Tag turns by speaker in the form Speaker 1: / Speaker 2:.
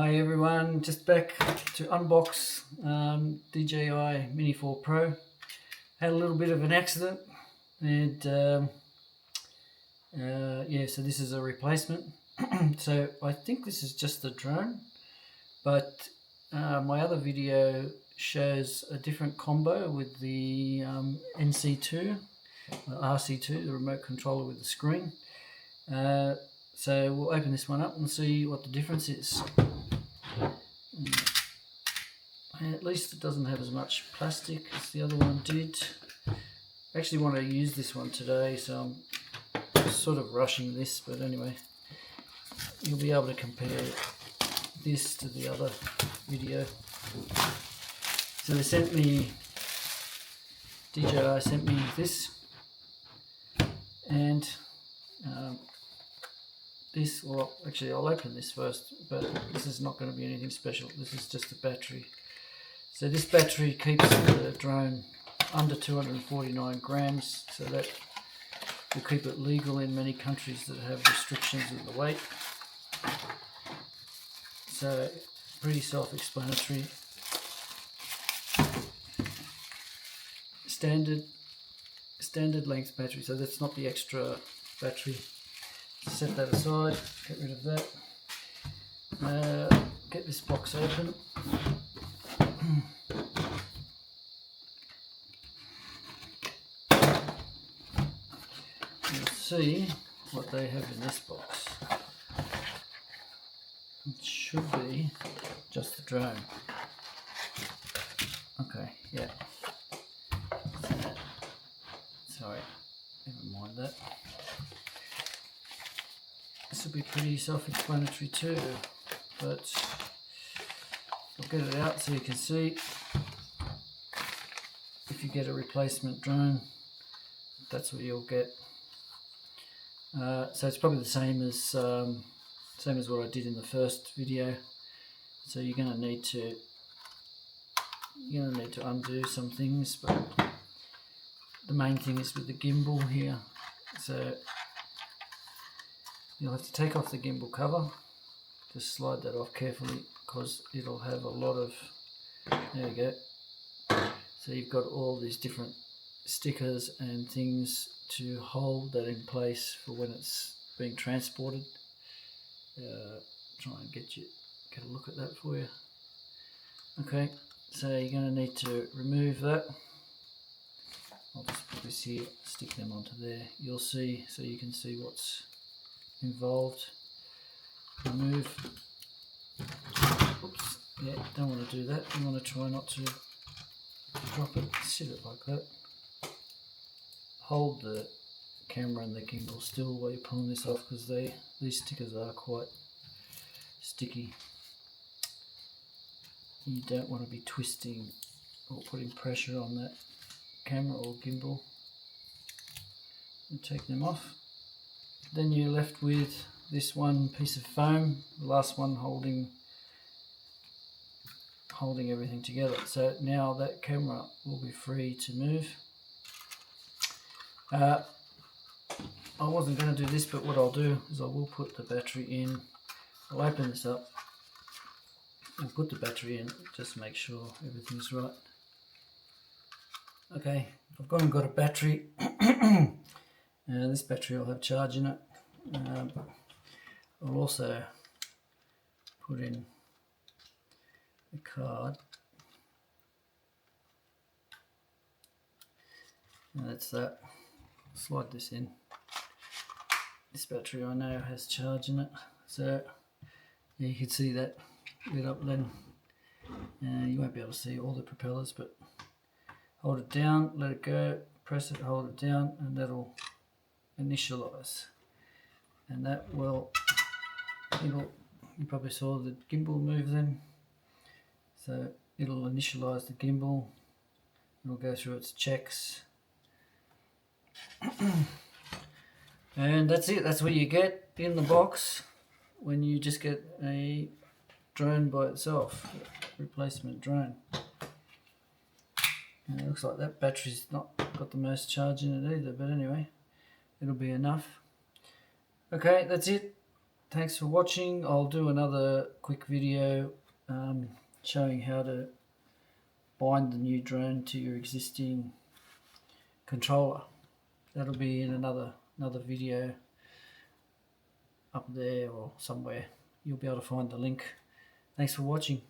Speaker 1: Hi everyone, just back to unbox DJI Mini 4 Pro. Had a little bit of an accident and yeah, so this is a replacement. So I think this is just the drone, but my other video shows a different combo with the NC2, RC2, the remote controller with the screen. So we'll open this one up and see what the difference is. At least it doesn't have as much plastic as the other one did. I actually want to use this one today, so I'm sort of rushing this, but anyway, you'll be able to compare this to the other video. So they sent me, DJI sent me this, and this, well actually I'll open this first, but this is not going to be anything special. This is just a battery. So this battery keeps the drone under 249 grams, so that will keep it legal in many countries that have restrictions of the weight. So pretty self-explanatory. Standard length battery, so that's not the extra battery. Set that aside, get rid of that. Get this box open. You'll see what they have in this box. It should be just the drone. Okay, yeah. Sorry, never mind that. This will be pretty self-explanatory too, but I'll get it out so you can see. If you get a replacement drone, that's what you'll get. So it's probably the same as what I did in the first video. So you're going to need to undo some things, but the main thing is with the gimbal here. So you'll have to take off the gimbal cover. Just slide that off carefully, because it'll have a lot of, there you go. So you've got all these different stickers and things to hold that in place for when it's being transported. Try and get a look at that for you. Okay, so you're going to need to remove that. I'll just put this here, stick them onto there. You'll see, so you can see what's involved. Remove. Oops, yeah, don't want to do that. You want to try not to drop it, sit it like that. Hold the camera and the gimbal still while you're pulling this off, because these stickers are quite sticky. You don't want to be twisting or putting pressure on that camera or gimbal. And take them off. Then you're left with this one piece of foam, the last one holding everything together. So now that camera will be free to move. I wasn't going to do this, but what I'll do is I will put the battery in. I'll open this up and put the battery in, just to make sure everything's right. Okay, I've gone and got a battery. This battery will have charge in it. I'll also put in the card. And that's that. Slide this in. This battery I know has charge in it, so yeah, you can see that lit up then. You won't be able to see all the propellers, but hold it down, let it go, press it, hold it down, and that'll initialize. And that will, you probably saw the gimbal move then, so it'll initialize the gimbal. It'll go through its checks. And that's it. That's what you get in the box when you just get a drone by itself, replacement drone. And it looks like that battery's not got the most charge in it either, but anyway, it'll be enough. Okay, that's it. thanks for watching. I'll do another quick video showing how to bind the new drone to your existing controller. That'll be in another video up there or somewhere. You'll be able to find the link. Thanks for watching.